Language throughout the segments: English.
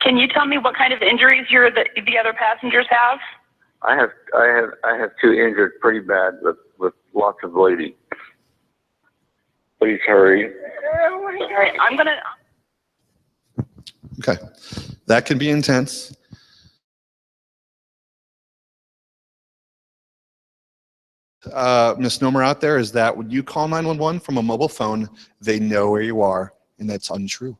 Can you tell me what kind of injuries the other passengers have? I have two injured pretty bad with lots of bleeding. Please hurry. All right, I'm gonna. Okay, that can be intense. Misnomer out there is that when you call 911 from a mobile phone, they know where you are, and that's untrue.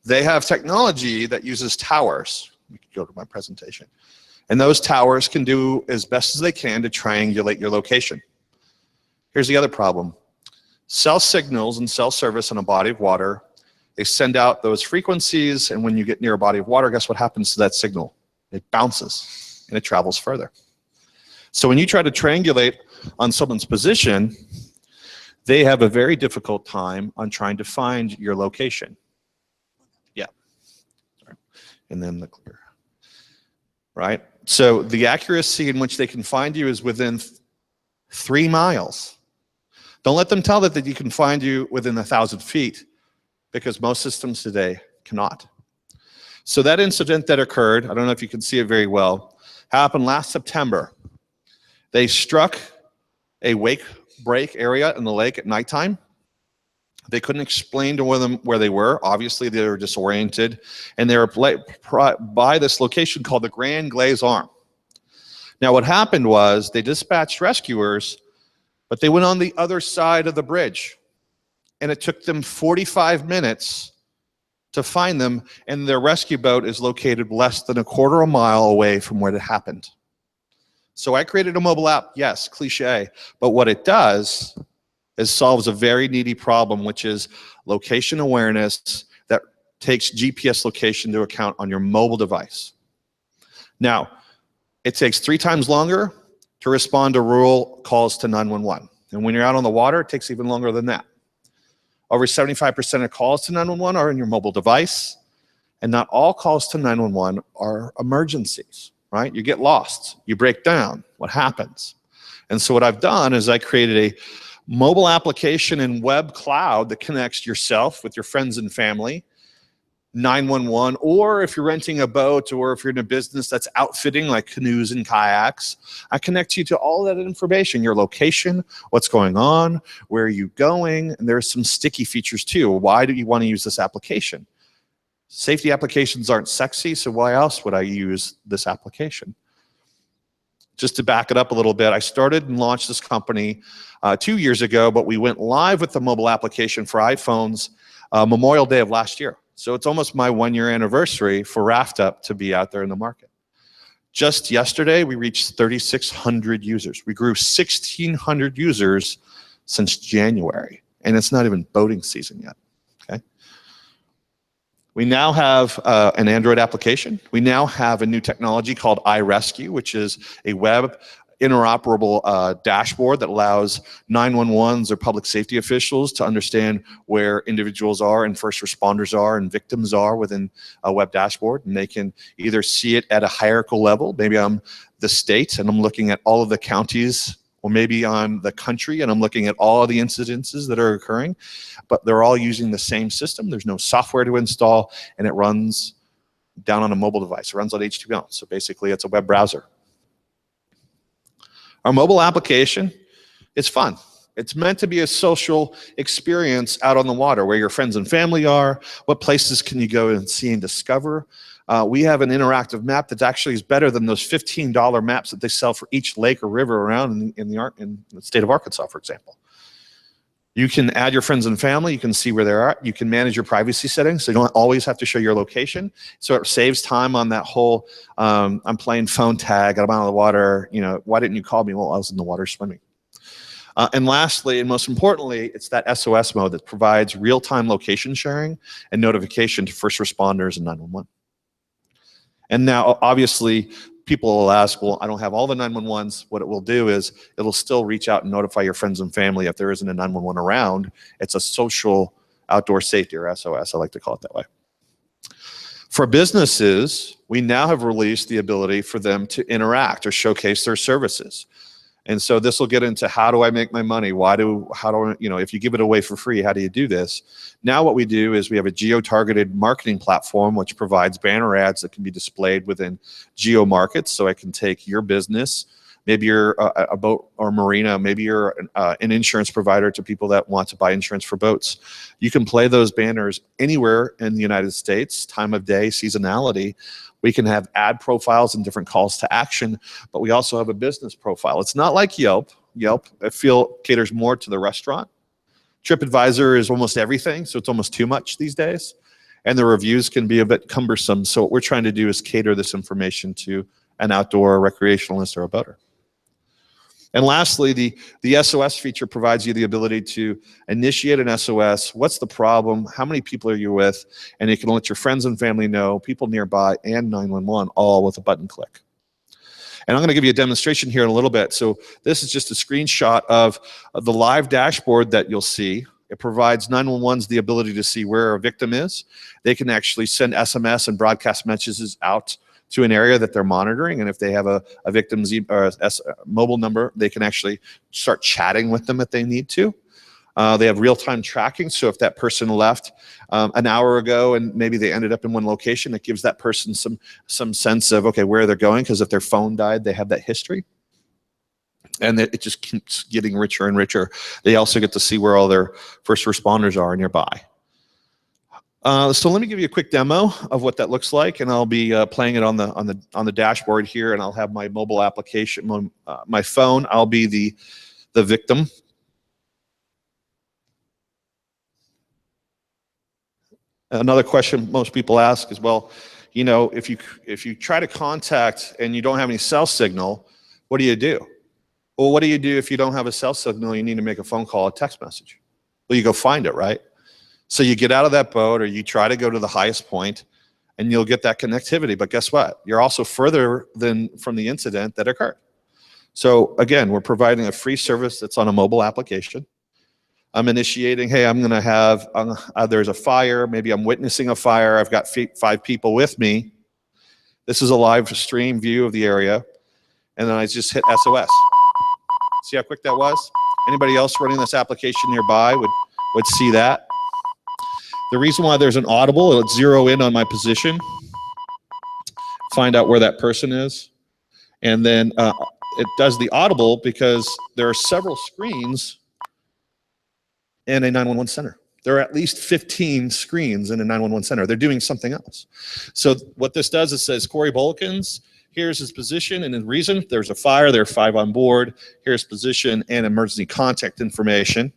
They have technology that uses towers. We can go to my presentation. And those towers can do as best as they can to triangulate your location. Here's the other problem. Cell signals and cell service in a body of water, they send out those frequencies, and when you get near a body of water, guess what happens to that signal? It bounces, and it travels further. So when you try to triangulate on someone's position, they have a very difficult time on trying to find your location. Yeah. And then the clear. Right? So the accuracy in which they can find you is within 3 miles. Don't let them tell that you can find you within 1,000 feet, because most systems today cannot. So that incident that occurred, I don't know if you can see it very well, happened last September. They struck a wake break area in the lake at nighttime. They couldn't explain to them where they were. Obviously, they were disoriented, and they were by this location called the Grand Glaze Arm. Now, what happened was they dispatched rescuers, but they went on the other side of the bridge, and it took them 45 minutes to find them, and their rescue boat is located less than a quarter of a mile away from where it happened. So I created a mobile app, yes, cliche, but what it does is solves a very needy problem, which is location awareness that takes GPS location into account on your mobile device. Now, it takes 3 times longer to respond to rural calls to 911. And when you're out on the water, it takes even longer than that. Over 75% of calls to 911 are in your mobile device, and not all calls to 911 are emergencies, right? You get lost, you break down, what happens? And so what I've done is I created a mobile application and web cloud that connects yourself with your friends and family, 911, or if you're renting a boat, or if you're in a business that's outfitting like canoes and kayaks, I connect you to all that information, your location, what's going on, where are you going, and there's some sticky features too. Why do you want to use this application? Safety applications aren't sexy, so why else would I use this application? Just to back it up a little bit, I started and launched this company 2 years ago, but we went live with the mobile application for iPhones Memorial Day of last year. So it's almost my 1-year anniversary for RaftUp to be out there in the market. Just yesterday, we reached 3,600 users. We grew 1,600 users since January, and it's not even boating season yet, okay? We now have an Android application. We now have a new technology called iRescue, which is a web interoperable dashboard that allows 911s or public safety officials to understand where individuals are and first responders are and victims are within a web dashboard. And they can either see it at a hierarchical level. Maybe I'm the state and I'm looking at all of the counties, or maybe on the country and I'm looking at all of the incidences that are occurring, but they're all using the same system. There's no software to install, and it runs down on a mobile device. It runs on HTML. So basically it's a web browser. Our mobile application is fun. It's meant to be a social experience out on the water, where your friends and family are, what places can you go and see and discover. We have an interactive map that actually is better than those $15 maps that they sell for each lake or river around in the state of Arkansas, for example. You can add your friends and family. You can see where they are. You can manage your privacy settings, so you don't always have to show your location. So it saves time on that whole, I'm playing phone tag, I'm out of the water, you know, why didn't you call me? Well, I was in the water swimming. And lastly, and most importantly, it's that SOS mode that provides real-time location sharing and notification to first responders and 911. And now, obviously, people will ask, well, I don't have all the 911s. What it will do is it'll still reach out and notify your friends and family if there isn't a 911 around. It's a social outdoor safety, or SOS, I like to call it that way. For businesses, we now have released the ability for them to interact or showcase their services. And so this will get into how do I make my money? How do I, if you give it away for free, how do you do this? Now what we do is we have a geo-targeted marketing platform which provides banner ads that can be displayed within geo markets. So I can take your business, maybe you're a boat or marina, maybe you're an insurance provider to people that want to buy insurance for boats. You can play those banners anywhere in the United States, time of day, seasonality. We can have ad profiles and different calls to action, but we also have a business profile. It's not like Yelp. Yelp, I feel, caters more to the restaurant. TripAdvisor is almost everything, so it's almost too much these days. And the reviews can be a bit cumbersome. So what we're trying to do is cater this information to an outdoor recreationalist or a boater. And lastly, the SOS feature provides you the ability to initiate an SOS. What's the problem? How many people are you with? And you can let your friends and family know, people nearby, and 911, all with a button click. And I'm going to give you a demonstration here in a little bit. So this is just a screenshot of the live dashboard that you'll see. It provides 911s the ability to see where a victim is. They can actually send SMS and broadcast messages out to an area that they're monitoring, and if they have a victim's mobile number, they can actually start chatting with them if they need to. They have real-time tracking, so if that person left an hour ago and maybe they ended up in one location, it gives that person some sense of, okay, where they're going, because if their phone died, they have that history. And it just keeps getting richer and richer. They also get to see where all their first responders are nearby. So let me give you a quick demo of what that looks like, and I'll be playing it on the dashboard here, and I'll have my mobile application, my phone. I'll be the victim. Another question most people ask is, well, if you try to contact and you don't have any cell signal, what do you do? Well, what do you do if you don't have a cell signal? You need to make a phone call, a text message. Well, you go find it, right? So you get out of that boat, or you try to go to the highest point, and you'll get that connectivity. But guess what? You're also further from the incident that occurred. So again, we're providing a free service that's on a mobile application. I'm initiating, hey, I'm going to have, there's a fire. Maybe I'm witnessing a fire. I've got 5 people with me. This is a live stream view of the area. And then I just hit SOS. See how quick that was? Anybody else running this application nearby would see that. The reason why there's an audible, it'll zero in on my position, find out where that person is, and then it does the audible because there are several screens in a 911 center. There are at least 15 screens in a 911 center. They're doing something else. So what this does is says, Corey Boelkens, here's his position and his reason. There's a fire, there are 5 on board. Here's position and emergency contact information.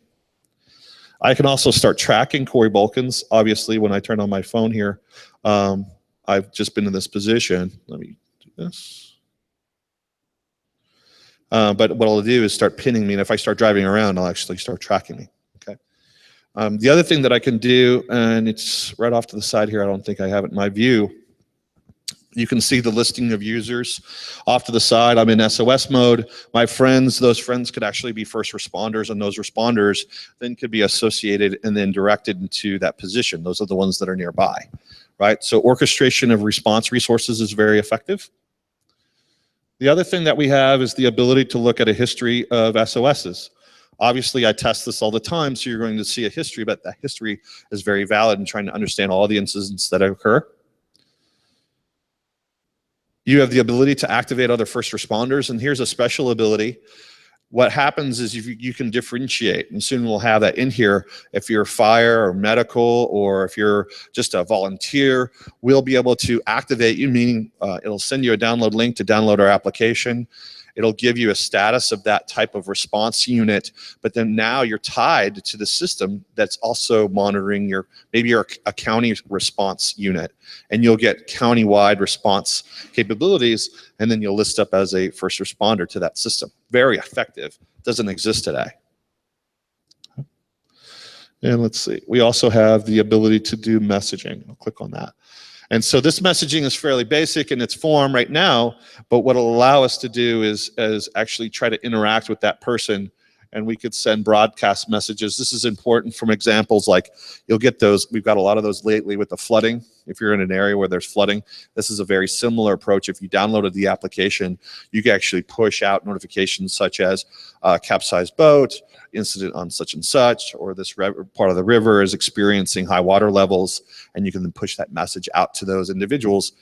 I can also start tracking Corey Boelkens. Obviously, when I turn on my phone here, I've just been in this position. Let me do this. But what I'll do is start pinning me, and if I start driving around, I'll actually start tracking me. Okay. The other thing that I can do, and it's right off to the side here, I don't think I have it in my view. You can see the listing of users off to the side. I'm in SOS mode. My friends, those friends could actually be first responders, and those responders then could be associated and then directed into that position. Those are the ones that are nearby, right? So orchestration of response resources is very effective. The other thing that we have is the ability to look at a history of SOSs. Obviously, I test this all the time, so you're going to see a history, but that history is very valid in trying to understand all the incidents that occur. You have the ability to activate other first responders, and here's a special ability. What happens is you can differentiate, and soon we'll have that in here. If you're fire or medical, or if you're just a volunteer, we'll be able to activate you, meaning it'll send you a download link to download our application. It'll give you a status of that type of response unit, but then now you're tied to the system that's also monitoring maybe you're a county response unit, and you'll get county-wide response capabilities, and then you'll list up as a first responder to that system. Very effective. Doesn't exist today. And let's see. We also have the ability to do messaging. I'll click on that. And so this messaging is fairly basic in its form right now, but what it'll allow us to do is actually try to interact with that person and we could send broadcast messages. This is important from examples like you'll get those. We've got a lot of those lately with the flooding. If you're in an area where there's flooding, this is a very similar approach. If you downloaded the application, you can actually push out notifications such as capsized boat, incident on such and such, or this part of the river is experiencing high water levels, and you can then push that message out to those individuals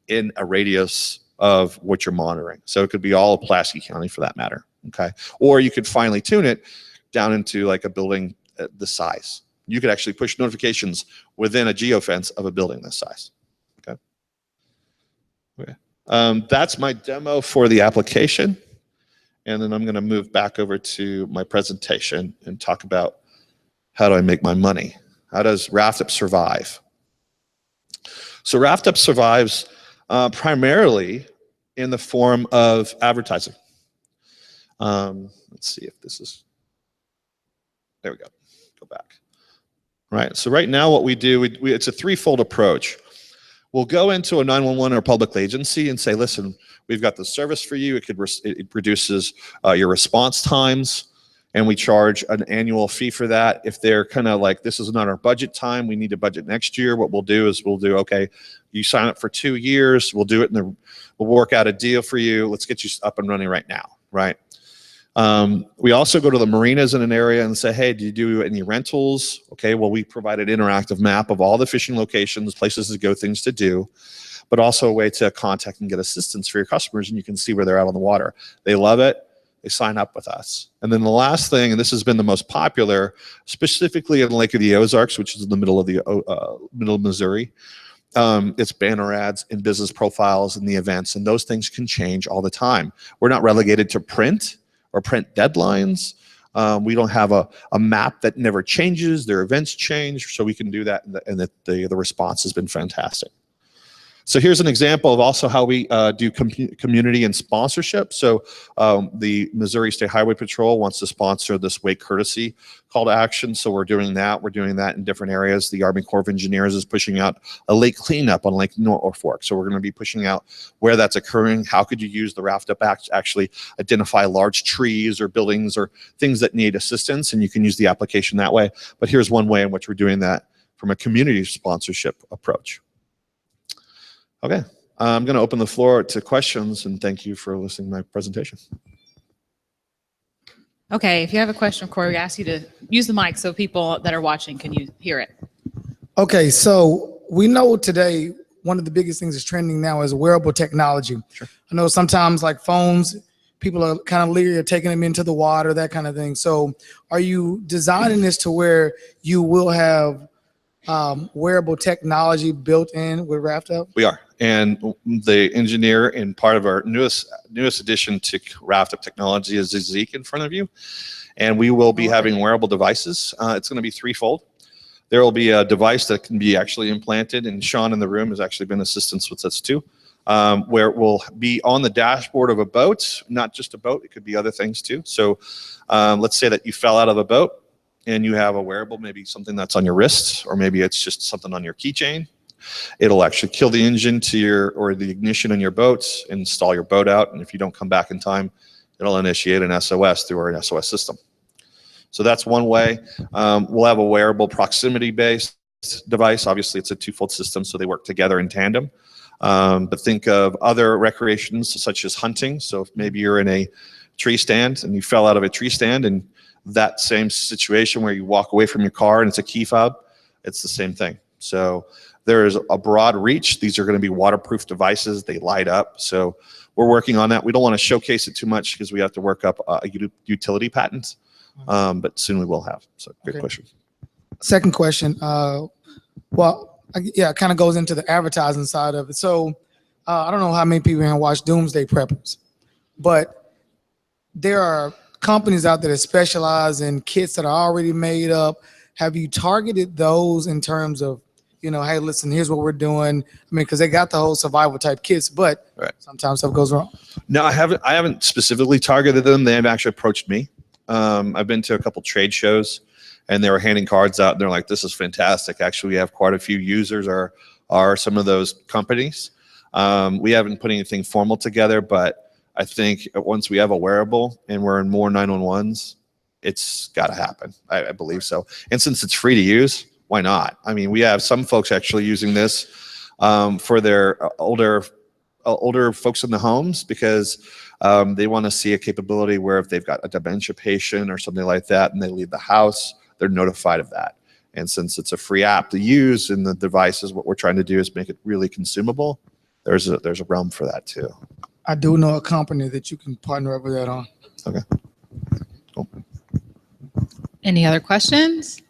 in a radius of what you're monitoring. So it could be all of Pulaski County for that matter, okay? Or you could finely tune it down into like a building the size. You could actually push notifications within a geofence of a building this size, okay? Okay. That's my demo for the application. And then I'm gonna move back over to my presentation and talk about how do I make my money? How does RaftUp survive? So RaftUp survives primarily in the form of advertising. Let's see if this is, there we go, go back. Right, so right now what we do, it's a threefold approach. We'll go into a 911 or public agency and say, listen, we've got the service for you. It reduces your response times, and we charge an annual fee for that. If they're kind of like, this is not our budget time, we need to budget next year, what we'll do is okay, you sign up for 2 years, we'll do it we'll work out a deal for you. Let's get you up and running right now, right? We also go to the marinas in an area and say, hey, do you do any rentals? Okay, well, we provide an interactive map of all the fishing locations, places to go, things to do, but also a way to contact and get assistance for your customers, and you can see where they're out on the water. They love it. They sign up with us. And then the last thing, and this has been the most popular, specifically in Lake of the Ozarks, which is in the middle of Missouri, it's banner ads and business profiles and the events, and those things can change all the time. We're not relegated to print or print deadlines. We don't have a map that never changes. Their events change, so we can do that, and the response has been fantastic. So here's an example of also how we do community and sponsorship. So the Missouri State Highway Patrol wants to sponsor this wake courtesy call to action. So we're doing that. We're doing that in different areas. The Army Corps of Engineers is pushing out a lake cleanup on Lake Norfolk. So we're going to be pushing out where that's occurring. How could you use the RaftUp Act to actually identify large trees or buildings or things that need assistance? And you can use the application that way. But here's one way in which we're doing that from a community sponsorship approach. Okay, I'm going to open the floor to questions, and thank you for listening to my presentation. Okay, if you have a question, Corey, we ask you to use the mic so people that are watching can hear it. Okay, so we know today one of the biggest things that's trending now is wearable technology. Sure. I know sometimes like phones, people are kind of leery of taking them into the water, that kind of thing. So are you designing this to where you will have wearable technology built in with RaftUp? We are, and the engineer in part of our newest addition to RaftUp technology is Zeke in front of you, and we will be having wearable devices. It's going to be threefold. There will be a device that can be actually implanted, and Sean in the room has actually been assistance with us too, where it will be on the dashboard of a boat, not just a boat, it could be other things too. So let's say that you fell out of a boat and you have a wearable, maybe something that's on your wrist, or maybe it's just something on your keychain. It'll actually kill the engine or the ignition in your boat, install your boat out, and if you don't come back in time, it'll initiate an SOS through our SOS system. So that's one way. We'll have a wearable proximity-based device. Obviously, it's a twofold system, so they work together in tandem. But think of other recreations such as hunting. So if maybe you're in a tree stand and you fell out of a tree stand, and that same situation where you walk away from your car and it's a key fob, it's the same thing. So there is a broad reach. These are going to be waterproof devices. They light up. So we're working on that. We don't want to showcase it too much because we have to work up a utility patent, but soon we will have. So great question. Second question. Well, yeah, it kind of goes into the advertising side of it. So I don't know how many people have watched Doomsday Preppers, but there are companies out there that specialize in kits that are already made up. Have you targeted those in terms of, you know, hey, listen, here's what we're doing? I mean, because they got the whole survival type kits, but sometimes stuff goes wrong. No, I haven't specifically targeted them. They have actually approached me. I've been to a couple trade shows, and they were handing cards out, and they're like, this is fantastic. Actually, we have quite a few users are some of those companies. We haven't put anything formal together, but I think once we have a wearable and we're in more 911s, it's got to happen. I believe so. And since it's free to use, why not? I mean, we have some folks actually using this for their older folks in the homes because they want to see a capability where if they've got a dementia patient or something like that and they leave the house, they're notified of that. And since it's a free app to use in the devices, what we're trying to do is make it really consumable. There's a realm for that too. I do know a company that you can partner up with that on. Okay. Cool. Any other questions?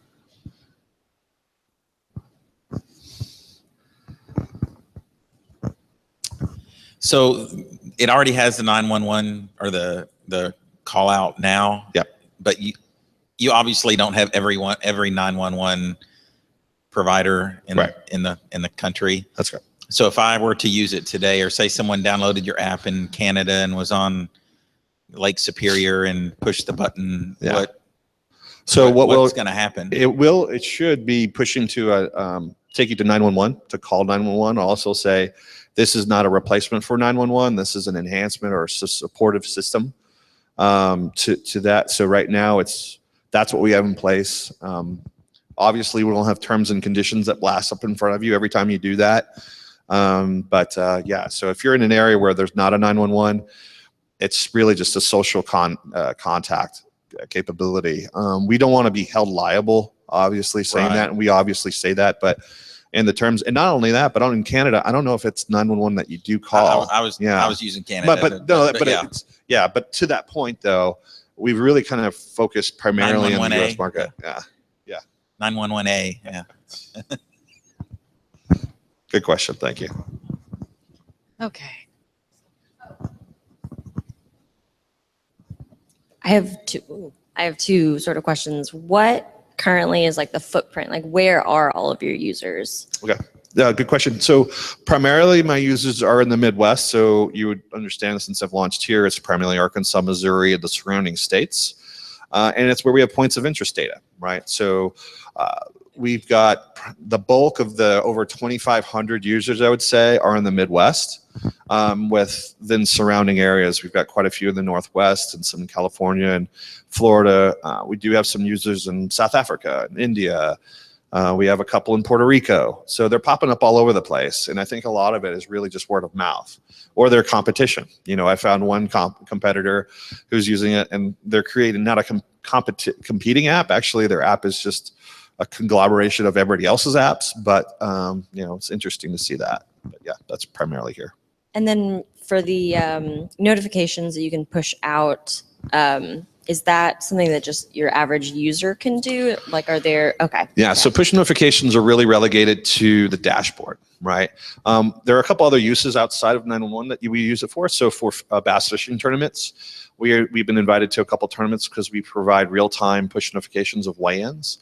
So it already has the 911 or the call out now. Yep. But you obviously don't have every 911 provider in the country. That's right. So if I were to use it today, or say someone downloaded your app in Canada and was on Lake Superior and pushed the button, Yeah. what's going to happen? It should be pushing to take you to 911 to call 911. I'll also say this is not a replacement for 911. This is an enhancement or a supportive system to that. So right now that's what we have in place. Obviously we don't have terms and conditions that blast up in front of you every time you do that. Yeah, so if you're in an area where there's not a 911, it's really just a social contact capability. We don't want to be held liable, obviously saying that, and we obviously say that, but in the terms, and not only that, but in Canada, I don't know if it's 911 that you do call. I was using Canada, but to that point though, we've really kind of focused primarily on the US market. Yeah. 911A. Yeah. Good question. Thank you. Okay. I have two sort of questions. What currently is like the footprint? Like where are all of your users? Okay. Yeah, good question. So primarily my users are in the Midwest. So you would understand since I've launched here, it's primarily Arkansas, Missouri, and the surrounding states. And it's where we have points of interest data, right? So we've got the bulk of the over 2,500 users, I would say, are in the Midwest. With then surrounding areas, we've got quite a few in the Northwest and some in California and Florida. We do have some users in South Africa and India. We have a couple in Puerto Rico. So they're popping up all over the place. And I think a lot of it is really just word of mouth or their competition. You know, I found one competitor who's using it and they're creating not a competing app. Actually, their app is just a conglomeration of everybody else's apps. But, you know, it's interesting to see that. But yeah, that's primarily here. And then for the notifications that you can push out, is that something that just your average user can do? Like, are there, okay. Yeah, so push notifications are really relegated to the dashboard, right? There are a couple other uses outside of 911 that we use it for. So for bass fishing tournaments, we've been invited to a couple tournaments because we provide real-time push notifications of weigh-ins.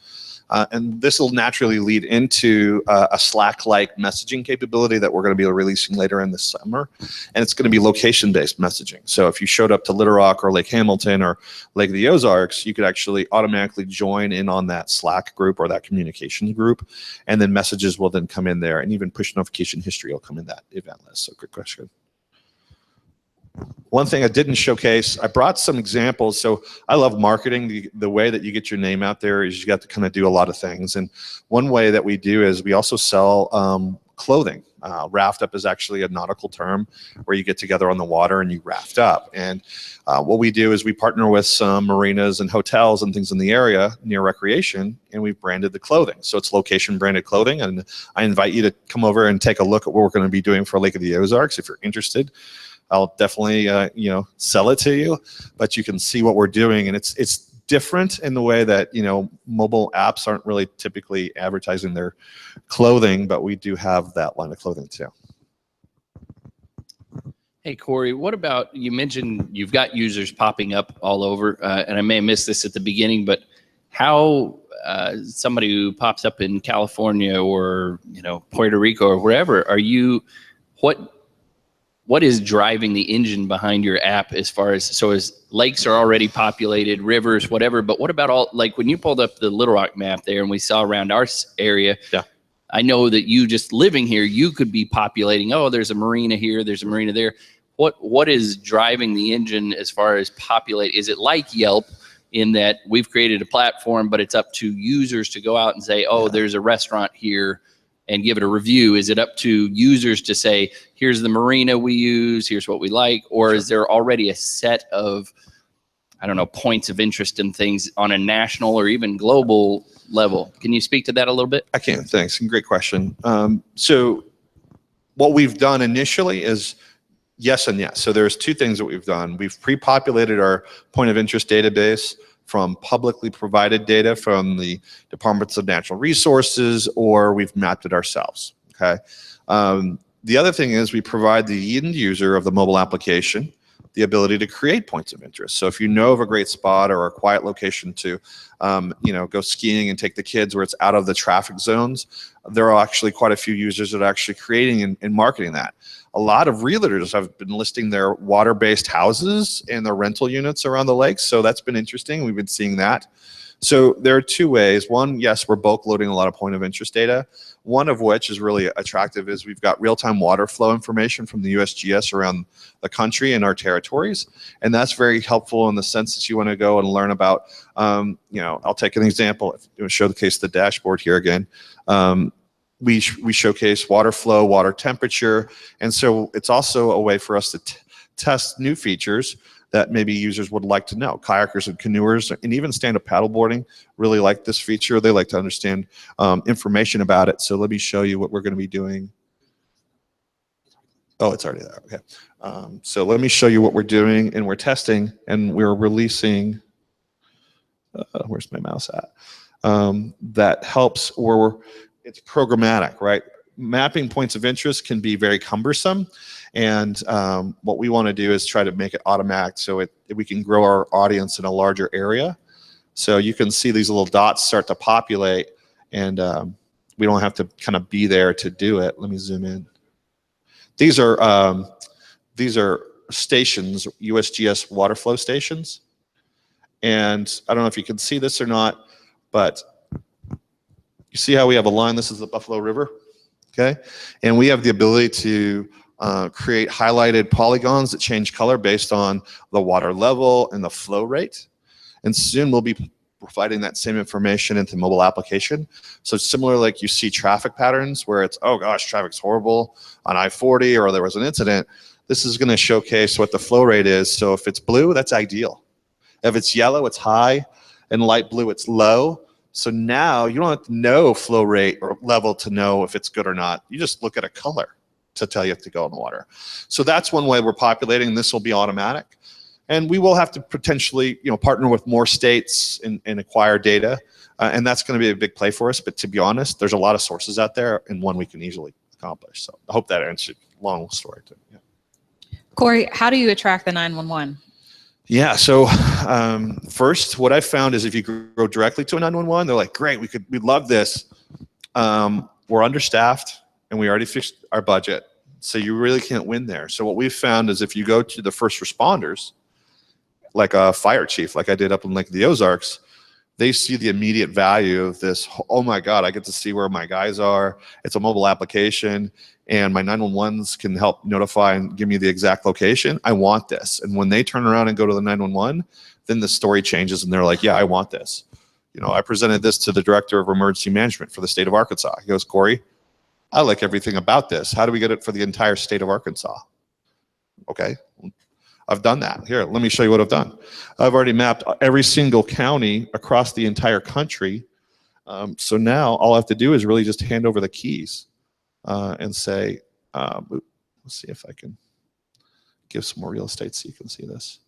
And this will naturally lead into a Slack-like messaging capability that we're going to be releasing later in the summer. And it's going to be location-based messaging. So if you showed up to Little Rock or Lake Hamilton or Lake of the Ozarks, you could actually automatically join in on that Slack group or that communications group. And then messages will then come in there. And even push notification history will come in that event list. So good question. One thing I didn't showcase, I brought some examples. So I love marketing. The way that you get your name out there is you got to kind of do a lot of things. And one way that we do is we also sell clothing. RaftUp is actually a nautical term where you get together on the water and you raft up. And what we do is we partner with some marinas and hotels and things in the area near recreation, and we've branded the clothing. So it's location branded clothing. And I invite you to come over and take a look at what we're going to be doing for Lake of the Ozarks if you're interested. I'll definitely, you know, sell it to you, but you can see what we're doing. And it's different in the way that, you know, mobile apps aren't really typically advertising their clothing, but we do have that line of clothing too. Hey, Corey, what about, you mentioned you've got users popping up all over, and I may have missed this at the beginning, but how somebody who pops up in California or, you know, Puerto Rico or wherever, what is driving the engine behind your app as far as, so as lakes are already populated, rivers, whatever, but what about all, like when you pulled up the Little Rock map there and we saw around our area, yeah. I know that you just living here, you could be populating, oh, there's a marina here, there's a marina there. What is driving the engine as far as populate? Is it like Yelp in that we've created a platform, but it's up to users to go out and say, oh, there's a restaurant here, and give it a review? Is it up to users to say, here's the marina we use, here's what we like? Or is there already a set of, I don't know, points of interest in things on a national or even global level? Can you speak to that a little bit? I can, thanks. Great question. So what we've done initially is yes and yes. So there's two things that we've done. We've pre-populated our point of interest database from publicly provided data from the Departments of Natural Resources, or we've mapped it ourselves, okay? The other thing is we provide the end user of the mobile application the ability to create points of interest. So if you know of a great spot or a quiet location to, go skiing and take the kids where it's out of the traffic zones, there are actually quite a few users that are actually creating and marketing that. A lot of realtors have been listing their water-based houses and their rental units around the lake. So that's been interesting. We've been seeing that. So there are two ways. One, yes, we're bulk loading a lot of point of interest data. One of which is really attractive is we've got real-time water flow information from the USGS around the country and our territories. And that's very helpful in the sense that you want to go and learn about, I'll take an example. Showcase the dashboard here again. We showcase water flow, water temperature. And so it's also a way for us to test new features that maybe users would like to know. Kayakers and canoers and even stand-up paddleboarding really like this feature. They like to understand information about it. So let me show you what we're going to be doing. Oh, it's already there. Okay. So let me show you what we're doing, and we're testing, and we're releasing. Where's my mouse at? That helps, or it's programmatic, right? Mapping points of interest can be very cumbersome. And what we want to do is try to make it automatic so we can grow our audience in a larger area. So you can see these little dots start to populate, and we don't have to kind of be there to do it. Let me zoom in. These are stations, USGS water flow stations. And I don't know if you can see this or not, but you see how we have a line? This is the Buffalo River, okay? And we have the ability to create highlighted polygons that change color based on the water level and the flow rate. And soon we'll be providing that same information into mobile application. So similar, like you see traffic patterns where it's, oh gosh, traffic's horrible on I-40, or there was an incident. This is going to showcase what the flow rate is. So if it's blue, that's ideal. If it's yellow, it's high, and light blue, it's low. So now you don't have to know flow rate or level to know if it's good or not. You just look at a color to tell you if to go in the water. So that's one way we're populating. This will be automatic. And we will have to potentially, partner with more states and acquire data. And that's going to be a big play for us. But to be honest, there's a lot of sources out there, and one we can easily accomplish. So I hope that answered. Long story too. Yeah. Corey, how do you attract the 911? Yeah, so first, what I found is if you go directly to a 911, they're like, great, we'd love this. We're understaffed, and we already fixed our budget. So you really can't win there. So what we've found is if you go to the first responders, like a fire chief, like I did up in Lake of the Ozarks, they see the immediate value of this. Oh my God, I get to see where my guys are. It's a mobile application, and my 911s can help notify and give me the exact location. I want this. And when they turn around and go to the 911, then the story changes, and they're like, yeah, I want this. I presented this to the director of emergency management for the state of Arkansas. He goes, Corey, I like everything about this. How do we get it for the entire state of Arkansas? Okay, I've done that. Here, let me show you what I've done. I've already mapped every single county across the entire country. So now all I have to do is really just hand over the keys and say, let's see if I can give some more real estate so you can see this.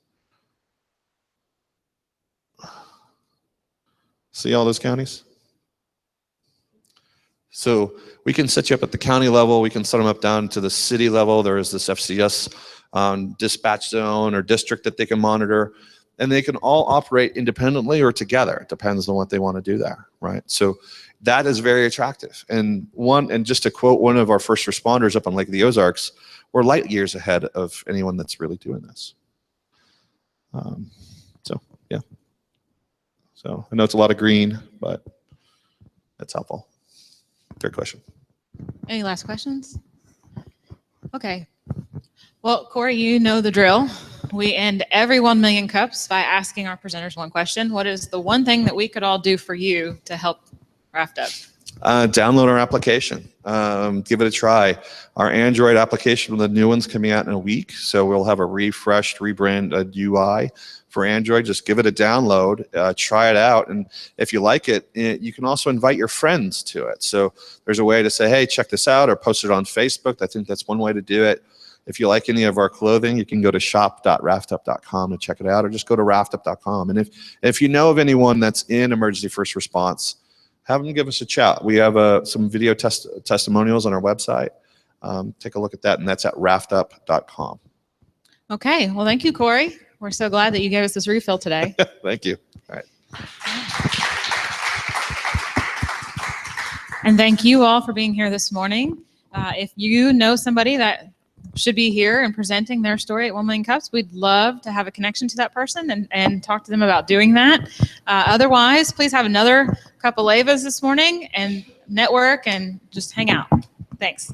See all those counties? So we can set you up at the county level. We can set them up down to the city level. There is this FCS dispatch zone or district that they can monitor, and they can all operate independently or together. It depends on what they want to do there, right? So that is very attractive. And just to quote one of our first responders up on Lake of the Ozarks, we're light years ahead of anyone that's really doing this. So yeah. So I know it's a lot of green, but that's helpful. Fair question. Any last questions? Okay. Well, Corey, you know the drill. We end every 1 million cups by asking our presenters one question. What is the one thing that we could all do for you to help RaftUp? Download our application. Give it a try. Our Android application, the new one's coming out in a week, so we'll have a refreshed, rebranded UI for Android. Just give it a download, try it out, and if you like it, you can also invite your friends to it. So there's a way to say, hey, check this out, or post it on Facebook. I think that's one way to do it. If you like any of our clothing, you can go to shop.raftup.com and check it out, or just go to raftup.com. And if you know of anyone that's in emergency first response, have them give us a chat. We have some video testimonials on our website. Take a look at that, and that's at raftup.com. Okay. Well, thank you, Corey. We're so glad that you gave us this refill today. Thank you. All right. And thank you all for being here this morning. If you know somebody that should be here and presenting their story at 1 Million Cups, we'd love to have a connection to that person and talk to them about doing that. Otherwise, please have another cup of Levas this morning and network and just hang out. Thanks.